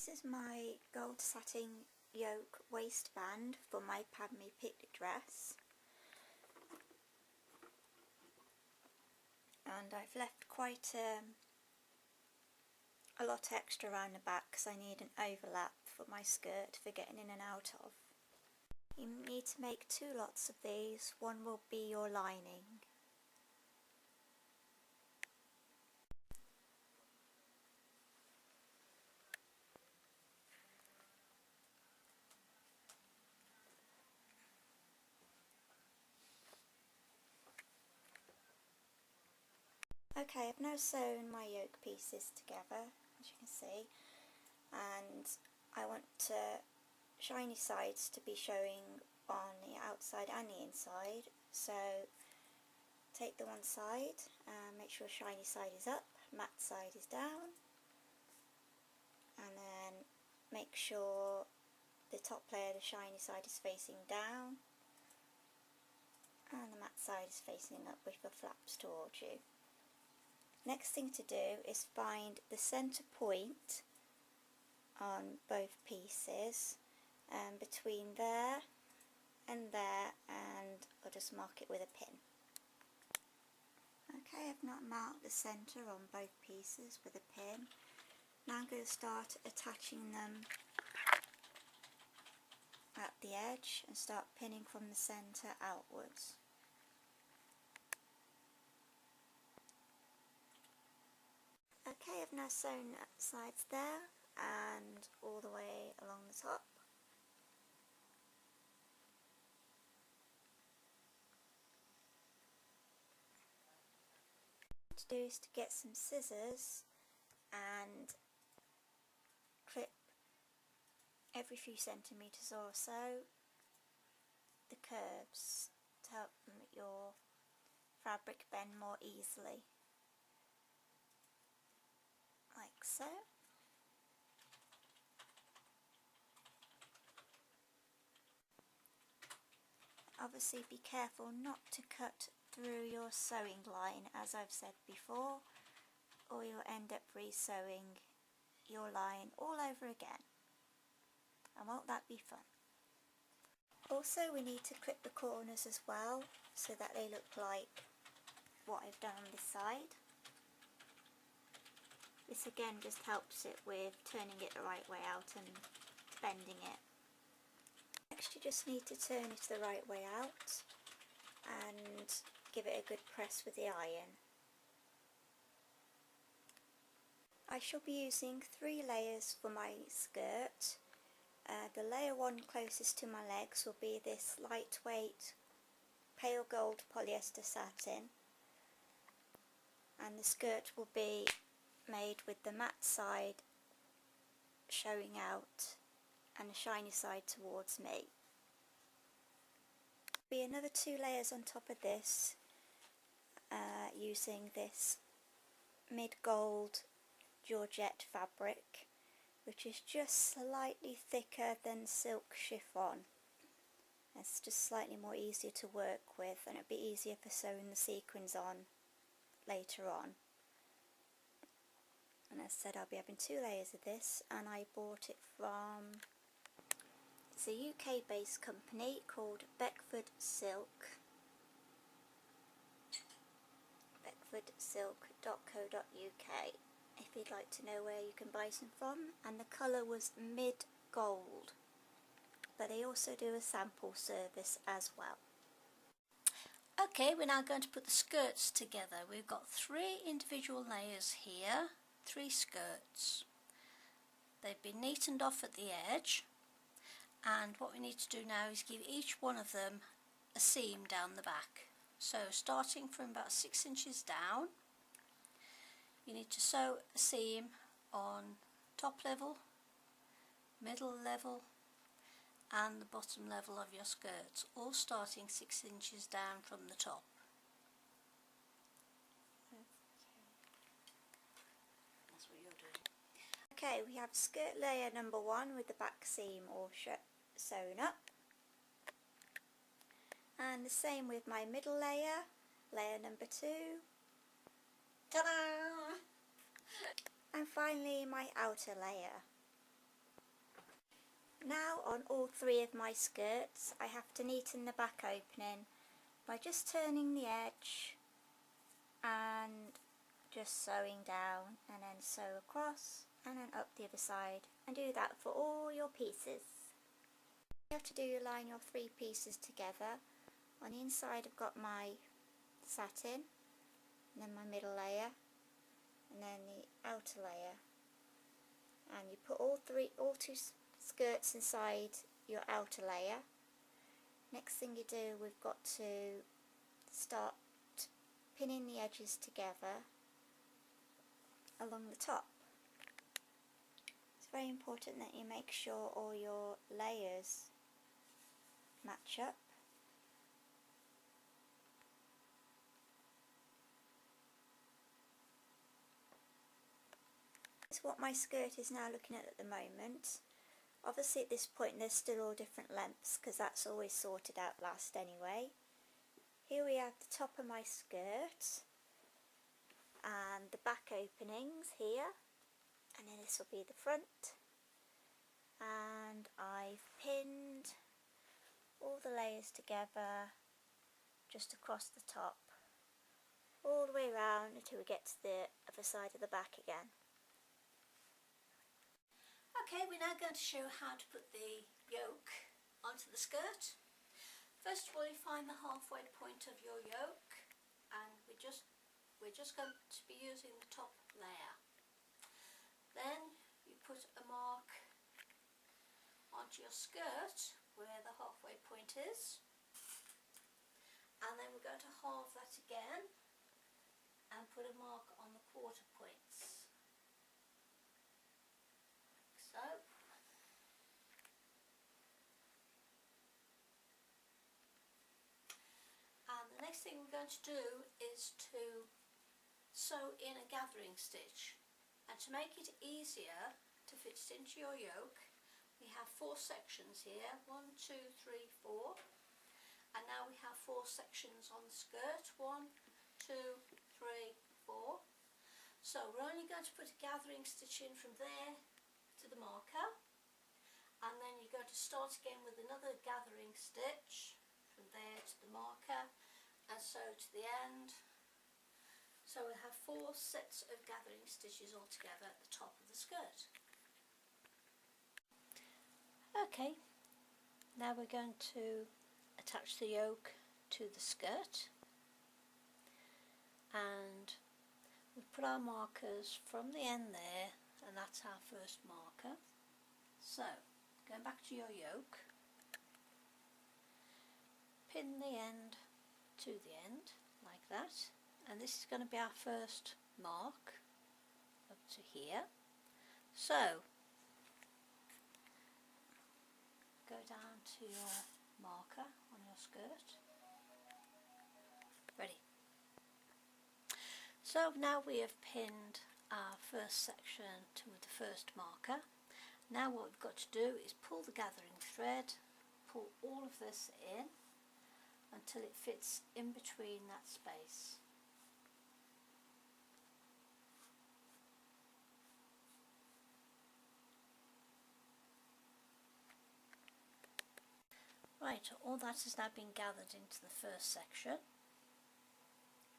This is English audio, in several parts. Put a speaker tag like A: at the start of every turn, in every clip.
A: This is my gold satin yoke waistband for my Padme picnic dress, and I've left quite a lot extra around the back because I need an overlap for my skirt for getting in and out of. You need to make 2 lots of these. One will be your lining. Okay, I've now sewn my yoke pieces together, as you can see, and I want shiny sides to be showing on the outside and the inside. So take the one side and make sure shiny side is up, matte side is down, and then make sure the top layer, the shiny side, is facing down and the matte side is facing up with the flaps towards you. Next thing to do is find the centre point on both pieces, between there, and I'll just mark it with a pin. Okay, I've now marked the centre on both pieces with a pin. Now I'm going to start attaching them at the edge and start pinning from the centre outwards. Okay, I've now sewn sides there and all the way along the top. What to do is to get some scissors and clip every few centimetres or so the curves to help your fabric bend more easily, like so. Obviously be careful not to cut through your sewing line, as I've said before, or you'll end up re-sewing your line all over again, and won't that be fun? Also, we need to clip the corners as well so that they look like what I've done on this side. This again just helps it with turning it the right way out and bending it. Next, you just need to turn it the right way out and give it a good press with the iron. I shall be using 3 layers for my skirt. The layer 1 closest to my legs will be this lightweight pale gold polyester satin, and the skirt will be made with the matte side showing out and the shiny side towards me. Be another 2 layers on top of this, using this mid gold georgette fabric, which is just slightly thicker than silk chiffon. It's just slightly more easier to work with, and it'll be easier for sewing the sequins on later on. And as I said, I'll be having 2 layers of this, and I bought it from, it's a UK based company called Beckford Silk, beckfordsilk.co.uk, if you'd like to know where you can buy some from. And the colour was mid gold, but they also do a sample service as well.
B: Okay, we're now going to put the skirts together. We've got 3 individual layers here, 3 skirts. They've been neatened off at the edge, and what we need to do now is give each one of them a seam down the back. So starting from about 6 inches down, you need to sew a seam on top level, middle level and the bottom level of your skirts, all starting 6 inches down from the top. That's what you're doing.
A: Okay, we have skirt layer number 1 with the back seam all sewn up, and the same with my middle layer, layer number 2. Ta-da! And finally my outer layer. Now on all three of my skirts I have to neaten the back opening by just turning the edge and just sewing down, and then sew across and then up the other side, and do that for all your pieces. You have to do line your three pieces together. On the inside I've got my satin, and then my middle layer, and then the outer layer, and you put all two skirts inside your outer layer. Next thing you do, we've got to start pinning the edges together along the top. It's very important that you make sure all your layers match up. That's what my skirt is now looking at the moment. Obviously at this point they're still all different lengths because that's always sorted out last anyway. Here we have the top of my skirt and the back openings here, and then this will be the front, and I've pinned all the layers together just across the top all the way around until we get to the other side of the back again.
B: Okay, we're now going to show how to put the yoke onto the skirt. First of all, you find the halfway point of your yoke, and we're just going to be using the top layer. Then you put a mark onto your skirt where the halfway point is, and then we're going to halve that again and put a mark on the quarter points, like so. And the next thing we're going to do is to sew in a gathering stitch, and to make it easier to fit it into your yoke, we have 4 sections here, 1, 2, 3, 4, and now we have 4 sections on the skirt, 1, 2, 3, 4. So we're only going to put a gathering stitch in from there to the marker, and then you're going to start again with another gathering stitch from there to the marker, and so to the end. So we'll have 4 sets of gathering stitches all together at the top of the skirt. Okay, now we're going to attach the yoke to the skirt, and we put our markers from the end there, and that's our first marker. So, going back to your yoke, pin the end to the end like that, and this is going to be our first mark up to here. So go down to your marker on your skirt. Ready. So now we have pinned our first section to the first marker. Now what we've got to do is pull the gathering thread, pull all of this in until it fits in between that space. Right, all that has now been gathered into the first section,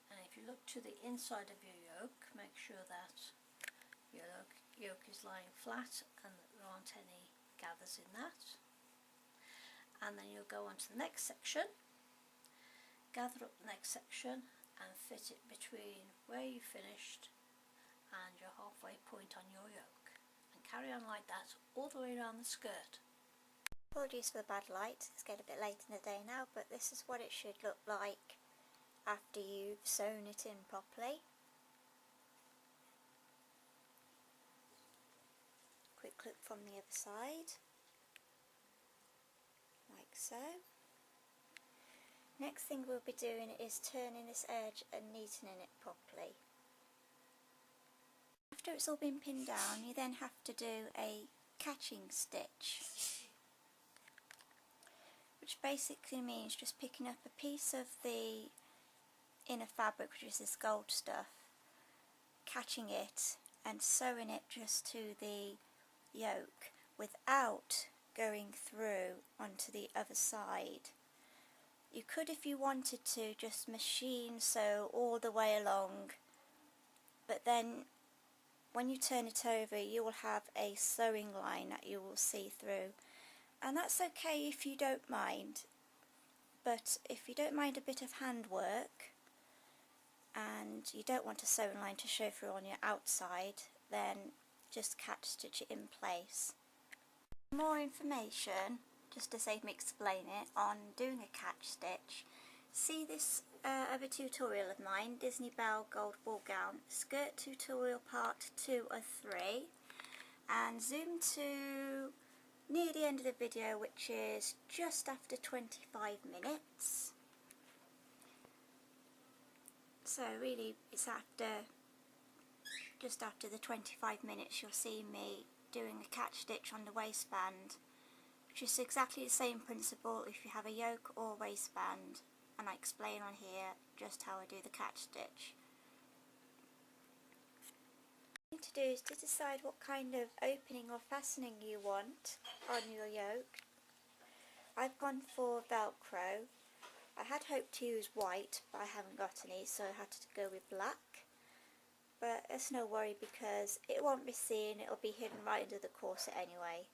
B: and if you look to the inside of your yoke, make sure that your yoke is lying flat and that there aren't any gathers in that. And then you'll go on to the next section, gather up the next section and fit it between where you finished and your halfway point on your yoke, and carry on like that all the way around the skirt.
A: Apologies for the bad light, it's getting a bit late in the day now, but this is what it should look like after you've sewn it in properly. Quick look from the other side, like so. Next thing we'll be doing is turning this edge and neatening it properly. After it's all been pinned down, you then have to do a catching stitch, which basically means just picking up a piece of the inner fabric, which is this gold stuff, catching it and sewing it just to the yoke without going through onto the other side. You could, if you wanted to, just machine sew all the way along, but then when you turn it over you will have a sewing line that you will see through, and that's okay if you don't mind. But if you don't mind a bit of handwork and you don't want a sewing line to show through on your outside, then just catch stitch it in place. For more information, just to save me explain it, on doing a catch stitch, see this other tutorial of mine, Disney Belle Gold Ball Gown Skirt Tutorial Part 2 of 3, and zoom to near the end of the video, which is just after 25 minutes. So really it's just after the 25 minutes you'll see me doing a catch stitch on the waistband, which is exactly the same principle if you have a yoke or waistband, and I explain on here just how I do the catch stitch. What you need to do is to decide what kind of opening or fastening you want on your yoke. I've gone for Velcro. I had hoped to use white, but I haven't got any, so I had to go with black. But it's no worry because it won't be seen, it'll be hidden right under the corset anyway.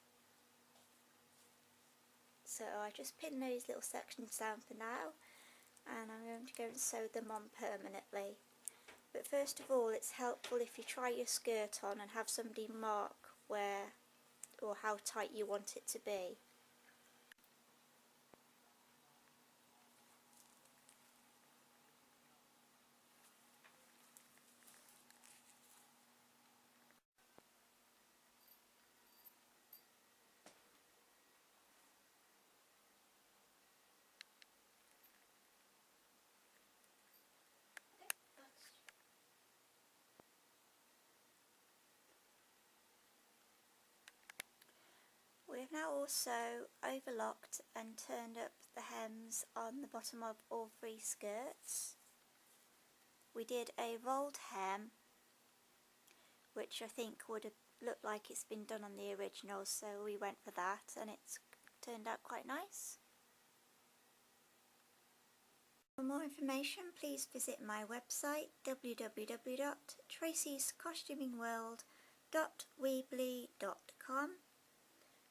A: So I just pin those little sections down for now, and I'm going to go and sew them on permanently. But first of all, it's helpful if you try your skirt on and have somebody mark where or how tight you want it to be. We have now also overlocked and turned up the hems on the bottom of all three skirts. We did a rolled hem, which I think would have looked like it's been done on the original, so we went for that and it's turned out quite nice. For more information, please visit my website www.tracyscostumingworld.weebly.com,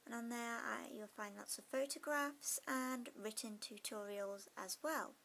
A: and on there you'll find lots of photographs and written tutorials as well.